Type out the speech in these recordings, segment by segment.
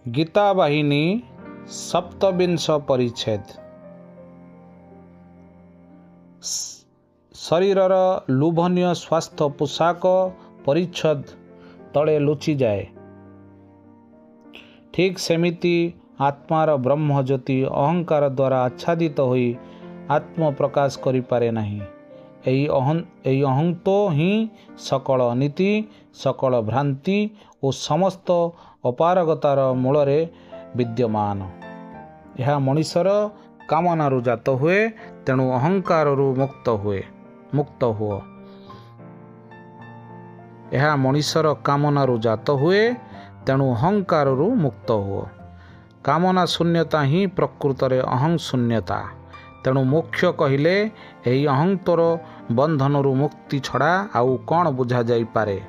गीता वाहिनी 27 परिच्छेद। शरीरर लोभनीय स्वास्थ्य पोशाक परिच्छद तले लुचि जाए, ठीक सेमिति आत्मार ब्रह्मज्योति अहंकार द्वारा आच्छादित होई आत्म प्रकाश करि पारे नाही। एई अहंतो ही सकल अनीति, सकल भ्रांति और समस्त अपारगतार मूलरे विद्यमान। यह मनुष्यर कामनारू जात हुए, तेणु अहंकारु मुक्त हुओ। यह मनुष्यर कामनारू जात हुए, तेणु अहंकारु मुक्त हुओ। कामना शून्यता ही प्रकृतरे अहं शून्यता। तेणु मोक्ष कहिले एही अहंतर बंधनरू मुक्ति छड़ा आउ कौन बुझा जाई पारे।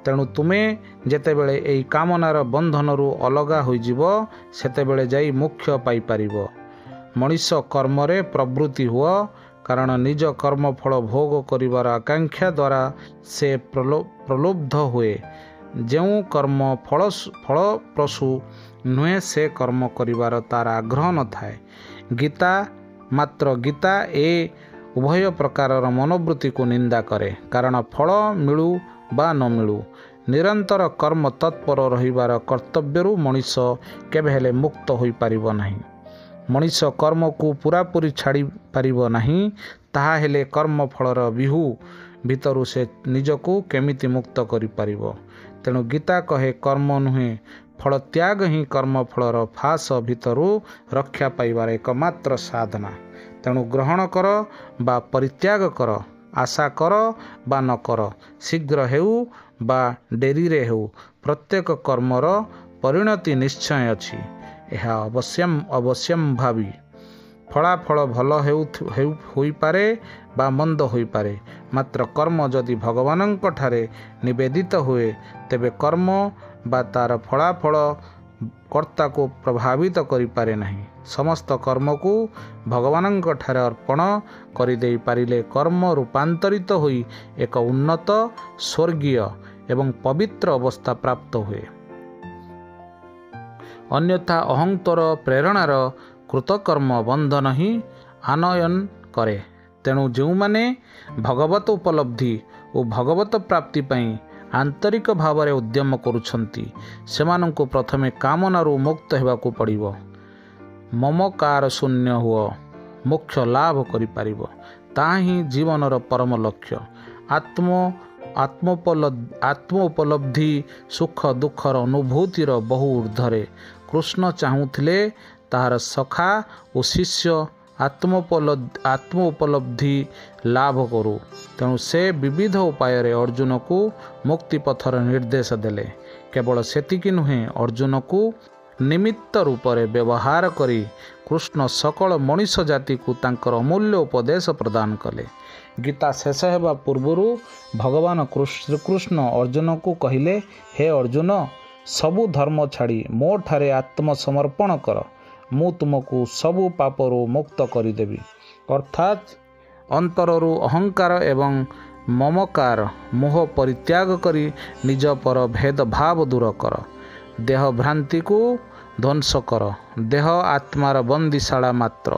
तेणु तुमे जेतेबेले एही कामनार बंधनरू अलगा होइजिब, सेतेबेले जाई मोक्ष पाई पारिबो। मनुष्य कर्मरे प्रवृत्ति हुआ, कारण निज कर्म फल भोग करिवार आकांक्षा द्वारा से प्रलुब्ध हुए। जेउ कर्म फलप्रसू नुहे, से कर्म करिवार तार आग्रह न थाए। गीता ए उभय प्रकारर मनोवृत्ति को निंदा करे, कारण फल मिलू बा न मिलू निरंतर कर्म तत्पर रहिबार कर्तव्यरू मनुष्य केबेहेले मुक्त होई पारिबो नाही। मनुष्य कर्म को पूरापूरी छाड़ी पारिबो नाही, ताहा हेले कर्म फलर बिहू भितरू से निजको केमिति मुक्त करि पारिबो। तेणु गीता कहे, कर्म नुहे फल त्याग ही कर्म फलर फास भितरू रक्षा पाइबार एकमात्र साधना। तेणु ग्रहण कर बा परित्याग कर, आशा कर बा न कर, शीघ्र हेउ बा डेरीरे हेउ, प्रत्येक कर्मर परिणति निश्चय अछि। यह अवश्यम्भावी। फलाफल भल होई पारे बा मंद होई पारे, मात्र कर्म जदि भगवानंक ठारे निवेदित हुए, तेबे कर्म बा तार फलाफल कर्ता को प्रभावित करि पारे नहीं। समस्त कर्म को भगवानंक ठारे अर्पण करि देई पारिले कर्म रूपांतरित होई एक उन्नत स्वर्गीय एवं पवित्र अवस्था प्राप्त हुए। अन्यथा अहंतर प्रेरणार कृतकर्म बंधन ही आनयन करे। तेणु जो माने भगवत उपलब्धि और भगवत प्राप्ति पाई आंतरिक भाव में उद्यम करुछंती, सेमानंको प्रथमे कामनारू मुक्त हेबाकू पड़िबो। ममकार शून्य हुओ, मोक्ष लाभ करि पारिबो। ताही जीवनर परम लक्ष्य। आत्म उपलब्धि सुख दुखर अनुभूतिर बहु ऊर्ध्वरे। कृष्ण चाहूथिले ताहार सखा और शिष्य आत्म उपलब्धि लाभ करू। तेणु से विविध उपाय अर्जुन को मुक्ति पथर निर्देश देले। केवल सेतिकी नुहे, अर्जुन को निमित्त रूप से व्यवहार करी कृष्ण सकल मनुष्य जाति को तांकर अमूल्य उपदेश प्रदान कले। गीता शेष हेबा पूर्वरु भगवान श्रीकृष्ण अर्जुन को कहिले, हे अर्जुन, सबु धर्म छाड़ी मो ठारे आत्मसमर्पण कर, मु तुमको सबु पापरू मुक्त करिदेवी। अर्थात अंतररू अहंकार एवं ममकार मोह परित्याग करी निज पर भेदभाव दूर कर। देह भ्रांति को ध्वंस कर। देह आत्मार बंदीशाला मात्र।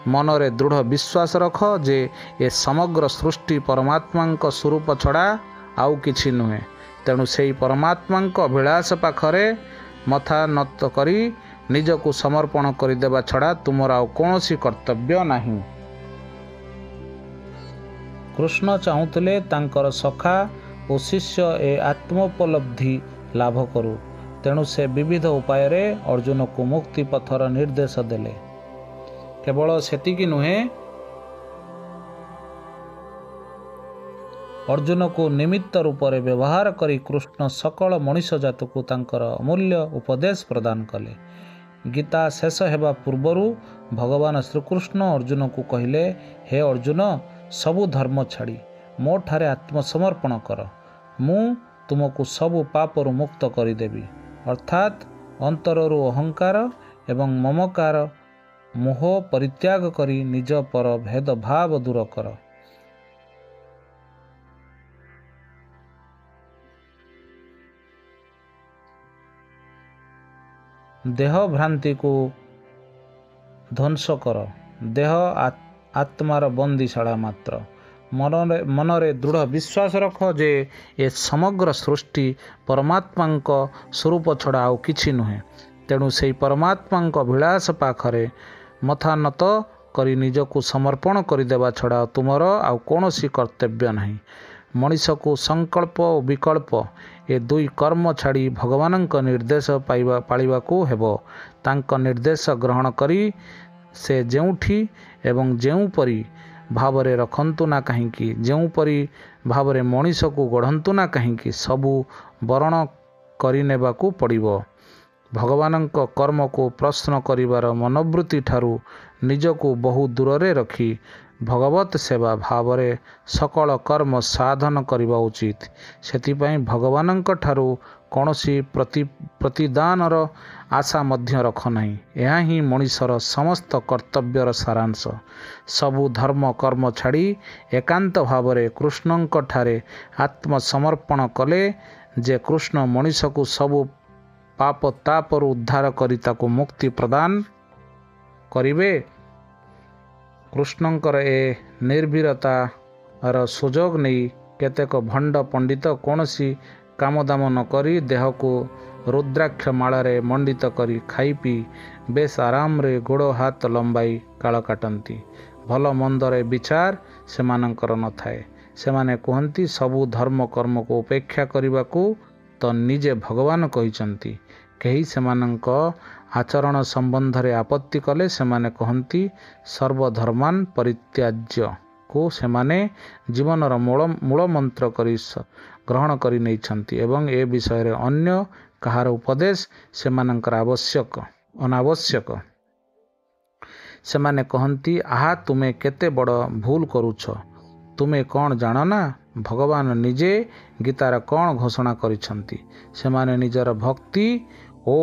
मनरे दृढ़ विश्वास रख जे ए समग्र सृष्टि परमात्मा स्वरूप छड़ा आउ किछि नुहे। तेणु सेई परमात्मा अभिलाष पाखरे मथा नत करी निजको समर्पण करिदेवा छड़ा तुमर आउ कौनसी कर्तव्य नहीं। कृष्ण चाहूथिले तांकर सखा और शिष्य ए आत्मोपलब्धि लाभ करू। तेणु से विविध उपाय रे अर्जुन को मुक्ति पथर निर्देश देले। केवल सेतिकी नुहे, अर्जुन को निमित्त रूप से व्यवहार करी कृष्ण सकल मनुष्य जात को तांकर अमूल्य उपदेश प्रदान कले। गीता शेष हेबा पूर्वरु भगवान श्रीकृष्ण अर्जुन को कहिले, हे अर्जुन, सबु धर्म छाड़ी मो ठारे आत्मसमर्पण कर, मु तुमको सबु पापरू मुक्त करिदेवी। अर्थात अंतररू अहंकार एवं ममकार मोह परित्याग करी निज पर भेदभाव दूर कर। ଦେହ ଭ୍ରାନ୍ତିକୁ ଧ୍ୱଂସ କର। ଦେହ ଆତ୍ମାର ବନ୍ଦୀଶାଳା ମାତ୍ର। ମନରେ ଦୃଢ଼ ବିଶ୍ୱାସ ରଖ ଯେ ଏ ସମଗ୍ର ସୃଷ୍ଟି ପରମାତ୍ମାଙ୍କ ସ୍ୱରୂପ ଛଡ଼ା ଆଉ କିଛି ନୁହେଁ। ତେଣୁ ସେହି ପରମାତ୍ମାଙ୍କ ବିଳାସ ପାଖରେ ମଥା ନତ କରି ନିଜକୁ ସମର୍ପଣ କରିଦେବା ଛଡ଼ା ତୁମର ଆଉ କୌଣସି କର୍ତ୍ତବ୍ୟ ନାହିଁ। ମଣିଷକୁ ସଂକଳ୍ପ ଓ ବିକଳ୍ପ ଏ ଦୁଇ କର୍ମ ଛାଡ଼ି ଭଗବାନଙ୍କ ନିର୍ଦ୍ଦେଶ ପାଳିବାକୁ ହେବ। ତାଙ୍କ ନିର୍ଦ୍ଦେଶ ଗ୍ରହଣ କରି ସେ ଯେଉଁଠି ଏବଂ ଯେଉଁପରି ଭାବରେ ରଖନ୍ତୁ ନା କାହିଁକି, ଯେଉଁପରି ଭାବରେ ମଣିଷକୁ ଗଢ଼ନ୍ତୁ ନା କାହିଁକି, ସବୁ ବରଣ କରିନେବାକୁ ପଡ଼ିବ। ଭଗବାନଙ୍କ କର୍ମକୁ ପ୍ରଶ୍ନ କରିବାର ମନୋବୃତ୍ତି ଠାରୁ ନିଜକୁ ବହୁ ଦୂରରେ ରଖି ଭଗବତ ସେବା ଭାବରେ ସକଳ କର୍ମ ସାଧନ କରିବା ଉଚିତ। ସେଥିପାଇଁ ଭଗବାନଙ୍କ ଠାରୁ କୌଣସି ପ୍ରତିଦାନର ଆଶା ମଧ୍ୟ ରଖ ନାହିଁ। ଏହା ହିଁ ମଣିଷର ସମସ୍ତ କର୍ତ୍ତବ୍ୟର ସାରାଂଶ। ସବୁ ଧର୍ମ କର୍ମ ଛାଡ଼ି ଏକାନ୍ତ ଭାବରେ କୃଷ୍ଣଙ୍କଠାରେ ଆତ୍ମସମର୍ପଣ କଲେ ଯେ କୃଷ୍ଣ ମଣିଷକୁ ସବୁ ପାପ ତାପରୁ ଉଦ୍ଧାର କରି ତାକୁ ମୁକ୍ତି ପ୍ରଦାନ କରିବେ। କୃଷ୍ଣଙ୍କର ଏ ନିର୍ଭୀରତାର ସୁଯୋଗ ନେଇ କେତେକ ଭଣ୍ଡ ପଣ୍ଡିତ କୌଣସି କାମଦାମ ନ କରି ଦେହକୁ ରୁଦ୍ରାକ୍ଷ ମାଳାରେ ମଣ୍ଡିତ କରି ଖାଇ ପିଇ ବେଶ ଆରାମରେ ଗୋଡ଼ ହାତ ଲମ୍ବାଇ କାଳ କାଟନ୍ତି। ଭଲ ମନ୍ଦରେ ବିଚାର ସେମାନଙ୍କର ନଥାଏ। ସେମାନେ କୁହନ୍ତି ସବୁ ଧର୍ମ କର୍ମକୁ ଉପେକ୍ଷା କରିବାକୁ ତ ନିଜେ ଭଗବାନ କହିଛନ୍ତି। କେହି ସେମାନଙ୍କ ଆଚରଣ ସମ୍ବନ୍ଧରେ ଆପତ୍ତି କଲେ ସେମାନେ କହନ୍ତି ସର୍ବଧର୍ମାନ ପରିତ୍ୟାଜ୍ୟକୁ ସେମାନେ ଜୀବନର ମୂଳ ମନ୍ତ୍ର କରି ଗ୍ରହଣ କରି ନେଇଛନ୍ତି ଏବଂ ଏ ବିଷୟରେ ଅନ୍ୟ କାହାର ଉପଦେଶ ସେମାନଙ୍କର ଅନାବଶ୍ୟକ। ସେମାନେ କହନ୍ତି ଆହା ତୁମେ କେତେ ବଡ଼ ଭୁଲ କରୁଛ। ତୁମେ କ'ଣ ଜାଣ ନା ଭଗବାନ ନିଜେ ଗୀତାର କ'ଣ ଘୋଷଣା କରିଛନ୍ତି। ସେମାନେ ନିଜର ଭକ୍ତି ଓ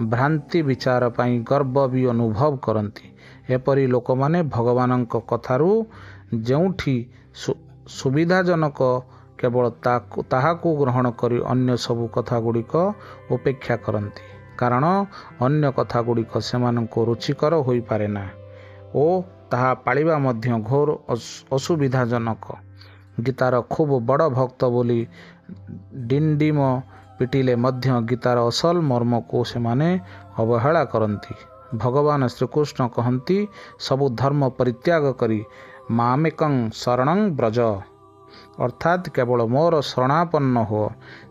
ଭ୍ରାନ୍ତି ବିଚାର ପାଇଁ ଗର୍ବ ବି ଅନୁଭବ କରନ୍ତି। ଏପରି ଲୋକମାନେ ଭଗବାନଙ୍କ କଥାରୁ ଯେଉଁଠି ସୁବିଧାଜନକ କେବଳ ତାହାକୁ ଗ୍ରହଣ କରି ଅନ୍ୟ ସବୁ କଥାଗୁଡ଼ିକ ଉପେକ୍ଷା କରନ୍ତି। କାରଣ ଅନ୍ୟ କଥାଗୁଡ଼ିକ ସେମାନଙ୍କୁ ରୁଚିକର ହୋଇପାରେ ନା ଓ ତାହା ପାଳିବା ମଧ୍ୟ ଘୋର ଅସୁବିଧାଜନକ। ଗୀତାର ଖୁବ୍ ବଡ଼ ଭକ୍ତ ବୋଲି ଡିଣ୍ଡିମ ପିଟିଲେ ମଧ୍ୟ ଗୀତାର ଅସଲ ମର୍ମକୁ ସେମାନେ ଅବହେଳା କରନ୍ତି। ଭଗବାନ ଶ୍ରୀକୃଷ୍ଣ କହନ୍ତି ସବୁ ଧର୍ମ ପରିତ୍ୟାଗ କରି ମାମେକଂ ଶରଣଂ ବ୍ରଜ, ଅର୍ଥାତ୍ କେବଳ ମୋର ଶରଣାପନ୍ନ ହୁଅ।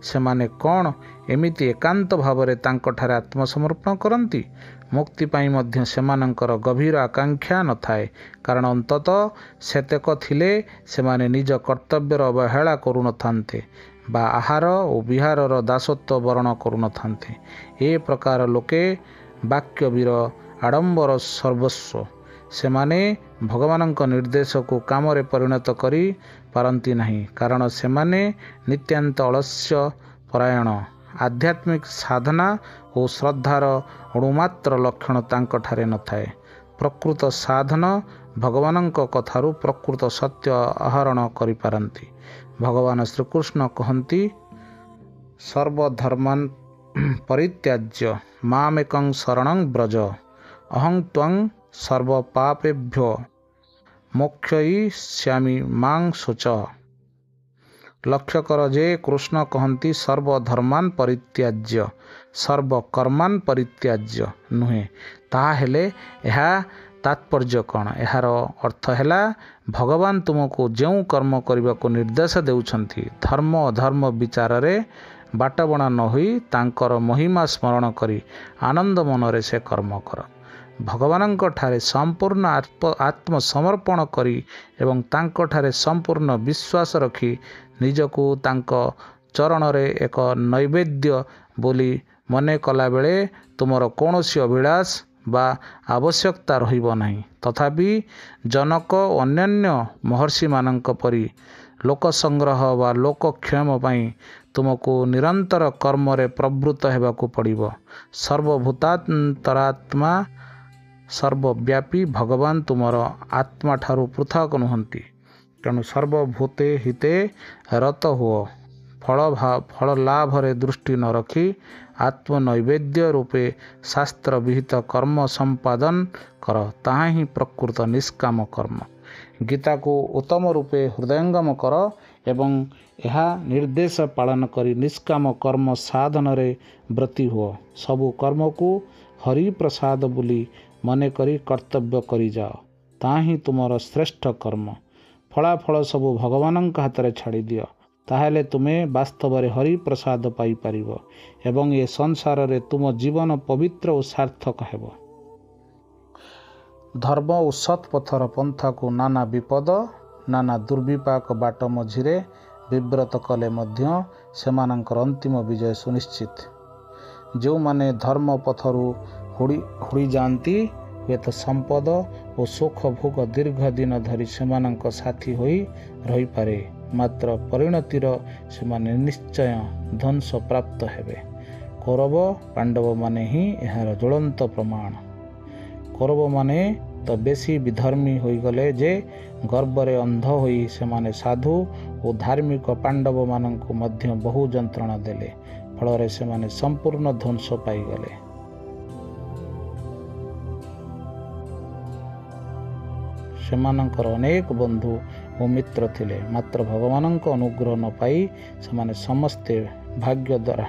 ସେମାନେ କ'ଣ ଏମିତି ଏକାନ୍ତ ଭାବରେ ତାଙ୍କଠାରେ ଆତ୍ମସମର୍ପଣ କରନ୍ତି? ମୁକ୍ତି ପାଇଁ ମଧ୍ୟ ସେମାନଙ୍କର ଗଭୀର ଆକାଂକ୍ଷା ନଥାଏ। କାରଣ ଅନ୍ତତଃ ସେତକ ଥିଲେ ସେମାନେ ନିଜ କର୍ତ୍ତବ୍ୟର ଅବହେଳା କରୁନଥାନ୍ତେ ବା ଆହାର ଓ ବିହାରର ଦାସତ୍ୱ ବରଣ କରୁନଥାନ୍ତେ। ଏ ପ୍ରକାର ଲୋକେ ବାକ୍ୟବୀର ଆଡ଼ମ୍ବର ସର୍ବସ୍ୱ। ସେମାନେ ଭଗବାନଙ୍କ ନିର୍ଦ୍ଦେଶକୁ କାମରେ ପରିଣତ କରି ପାରନ୍ତି ନାହିଁ। କାରଣ ସେମାନେ ନିତ୍ୟାନ୍ତ ଅଳସ୍ୟ ପରାୟଣ। ଆଧ୍ୟାତ୍ମିକ ସାଧନା ଓ ଶ୍ରଦ୍ଧାର ଅଣୁମାତ୍ର ଲକ୍ଷଣ ତାଙ୍କଠାରେ ନଥାଏ। ପ୍ରକୃତ ସାଧନ ଭଗବାନଙ୍କ କଥାରୁ ପ୍ରକୃତ ସତ୍ୟ ଆହରଣ କରିପାରନ୍ତି। ଭଗବାନ ଶ୍ରୀକୃଷ୍ଣ କହନ୍ତି ସର୍ବଧର୍ମାନ୍ ପରିତ୍ୟାଜ୍ୟ ମାମେକଂ ଶରଣଂ ବ୍ରଜ ଅହଂ ତ୍ୱଂ ସର୍ବପାପେଭ୍ୟୋ ମୋକ୍ଷୟିଷ୍ୟାମି ମାଂ ଶୁଚ। ଲକ୍ଷ୍ୟ କର ଯେ କୃଷ୍ଣ କହନ୍ତି ସର୍ବଧର୍ମାନ୍ ପରିତ୍ୟାଜ୍ୟ, ସର୍ବକର୍ମାନ୍ ପରିତ୍ୟାଜ୍ୟ ନୁହେଁ। ତାହାହେଲେ ଏହା ତାତ୍ପର୍ଯ୍ୟ କ'ଣ? ଏହାର ଅର୍ଥ ହେଲା ଭଗବାନ ତୁମକୁ ଯେଉଁ କର୍ମ କରିବାକୁ ନିର୍ଦ୍ଦେଶ ଦେଉଛନ୍ତି ଧର୍ମ ଅଧର୍ମ ବିଚାରରେ ବାଟବଣା ନ ହୋଇ ତାଙ୍କର ମହିମା ସ୍ମରଣ କରି ଆନନ୍ଦ ମନରେ ସେ କର୍ମ କର। ଭଗବାନଙ୍କଠାରେ ସମ୍ପୂର୍ଣ୍ଣ ଆତ୍ମସମର୍ପଣ କରି ଏବଂ ତାଙ୍କଠାରେ ସମ୍ପୂର୍ଣ୍ଣ ବିଶ୍ୱାସ ରଖି ନିଜକୁ ତାଙ୍କ ଚରଣରେ ଏକ ନୈବେଦ୍ୟ ବୋଲି ମନେ କଲାବେଳେ ତୁମର କୌଣସି ଅଭିଳାଷ ବା ଆବଶ୍ୟକତା ରହିବ ନାହିଁ। ତଥାପି ଜନକ ଓ ଅନ୍ୟାନ୍ୟ ମହର୍ଷିମାନଙ୍କ ପରି ଲୋକସଂଗ୍ରହ ବା ଲୋକକ୍ଷେମ ପାଇଁ ତୁମକୁ ନିରନ୍ତର କର୍ମରେ ପ୍ରବୃତ୍ତ ହେବାକୁ ପଡ଼ିବ। ସର୍ବଭୂତାନ୍ତରାତ୍ମା ସର୍ବବ୍ୟାପୀ ଭଗବାନ ତୁମର ଆତ୍ମାଠାରୁ ପୃଥକ ନୁହନ୍ତି। ତେଣୁ ସର୍ବଭୂତେ ହିତେ ରତ ହୁଅ। ଫଳ ଲାଭରେ ଦୃଷ୍ଟି ନ ରଖି आत्मनैवेद्य रूपे शास्त्र विहित कर्म संपादन कर, ताहा ही प्रकृत निष्काम कर्म। गीता को उत्तम रूपे हृदयंगम कर एवं यह निर्देश पालन करी निष्काम कर्म साधन रे ब्रती हुआ। सबु कर्म को हरि प्रसाद बोली मने करी कर्तव्य करी जाओ, ताही तुमर श्रेष्ठ कर्म। फलाफल सबु भगवान हाथ में छाड़ी दियो, ताहले तुम्हें वास्तव में हरि प्रसाद पाई परिबो एवं ये संसार रे तुम जीवन पवित्र और सार्थक हेबो। धर्म और सत्पथर पंथा को नाना विपद नाना दुर्विपाक बाट मझिरे विव्रत कले मध्य सेमानंकर अंतिम विजय सुनिश्चित। जो माने धर्म पथरु हुड़ी जाती हुए तो संपद और सुख भोग दीर्घ दिन धरी सेमानंक साथी होई रही पारे, मात्र परिणतिर सेमाने निश्चय ध्वंस प्राप्त हेबे। कौरव पांडव माने ही यार ज्वलंत प्रमाण। कौरव माने तो बेसी विधर्मी होई गले जे गर्वरे अंध होई सेमाने साधु और धार्मिक पांडव मानंकु मध्य बहु जंत्रणा देले, फल सेमाने संपूर्ण ध्वंस पाईगले। सेमानंकर अनेक बंधु और मित्र थिले, मात्र भगवान अनुग्रह न पाई सेमाने समस्ते भाग्य द्वारा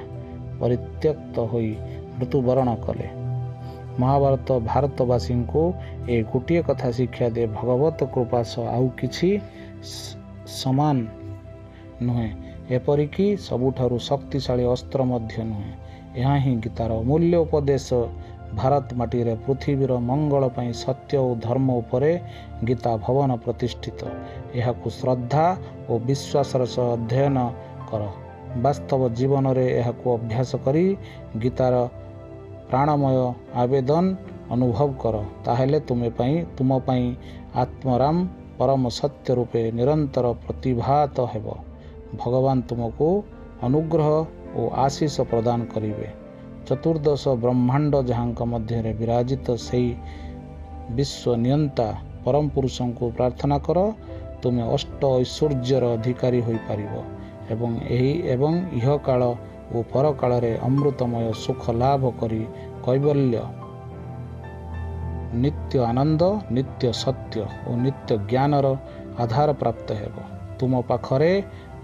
परित्यक्त होई मृत्युवरण कले। महाभारत भारतवासी को ए गोटे कथा शिक्षा दे, भगवत कृपा सह आउ किछि समान नुहे, एपरिकी सबुठारु शक्तिशाली अस्त्र मध्य नुहे। यहाँ ही गीतार अमूल्य उपदेश भारत माटी रे पृथ्वीर मंगल पई सत्य और धर्म उपरे गीता भवन प्रतिष्ठित। यहाकु श्रद्धा और विश्वास सह अध्ययन कर, वास्तव जीवन रे यहाकु अभ्यास करी गीतार प्राणमय आवेदन अनुभव कर, ताहेले तुम पई आत्मराम परम सत्य रूपे निरंतर प्रतिभात हेब। भगवान तुमको अनुग्रह और आशीष प्रदान करिवे। चतुर्दश ब्रह्मांड जहाँक मध्य विराजित सही विश्व नियंता परम पुरुष को प्रार्थना कर, तुम्हें अष्ट ऐश्वर्यर अधिकारी हो पारिबो एवं इह काल और पर काल रे अमृतमय सुख लाभ करी कैवल्य नित्य आनंद नित्य सत्य और नित्य ज्ञानर आधार प्राप्त हेब। तुम पाखरे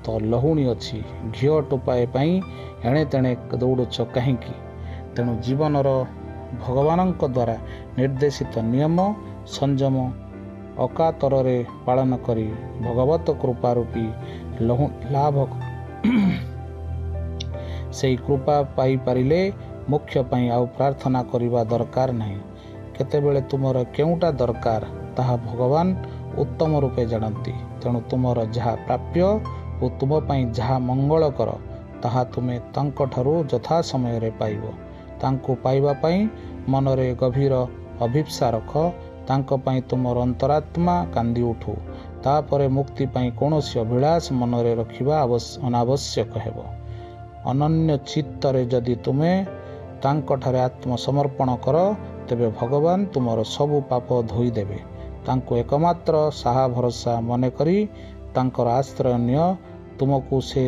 तो लहुणी अच्छी, घीओ टोपाए पाई एणे तेणे दौड़ुच कहीं। तेणु जीवनर भगवान द्वारा निर्देशित नियम संयम अकातर रे पालन करी भगवत कृपारूपी लाभ से कृपा पाई पारिले मुख्य पाई आउ प्रार्थना करिबा दरकार नहीं। केतेबेले तुमर केउटा दरकार ताहा भगवान उत्तम रूपे जानती। तेणु तुमर जहा प्राप्य और तुम पाई जहा मंगल कर ताहा तुमे तांको ठारू यथा समय रे पाइबो। तांको पाइबा पाई मनरे गभीर अभिप्सा रख, तांको पाई तुमर अंतरात्मा कांदी उठू। तापरे मुक्ति पाई कौनसी अभिलाष मनरे रखिबा अनावश्यक हेबो। अनन्य चित्तरे जदि तुमे तांको ठारे आत्मसमर्पण कर, तेबे भगवान तुमर सबु पाप धोई देबे। तांको एकमात्र साहा भरोसा मन करी तांकर आश्रय निय, तुमको से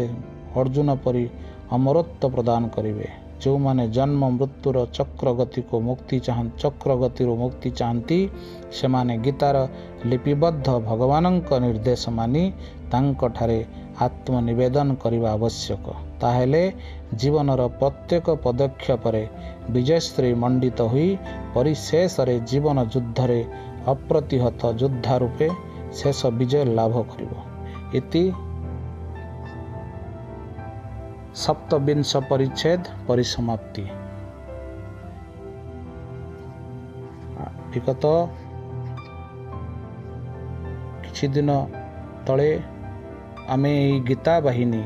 अर्जुन परी अमरत्व प्रदान करिवे। जो माने जन्म मृत्युर चक्रगति मुक्ति चाहती से माने गीतार लिपिबद्ध भगवानंक निर्देश मानी तांको ठारे आत्मनिवेदन करिबा आवश्यक। ताहेले जीवनर प्रत्येक पदक्षेप विजयश्री मंडित हुई परिशेष जीवन युद्धरे अप्रतिहत योद्धा रूपे शेष विजय लाभ करिबो। इति सप्तविंश परिच्छेद परिसमाप्ति। विगत किछि दिन तले आमे गीता बाहिनी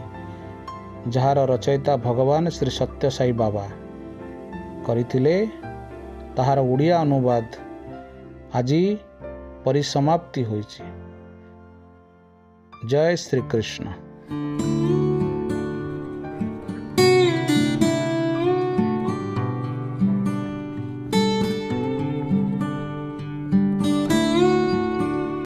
जार रचयिता भगवान श्री सत्य साई बाबा करथिले, ताहार उड़िया अनुवाद आज परिसमाप्ति होइछि। जय श्री कृष्ण।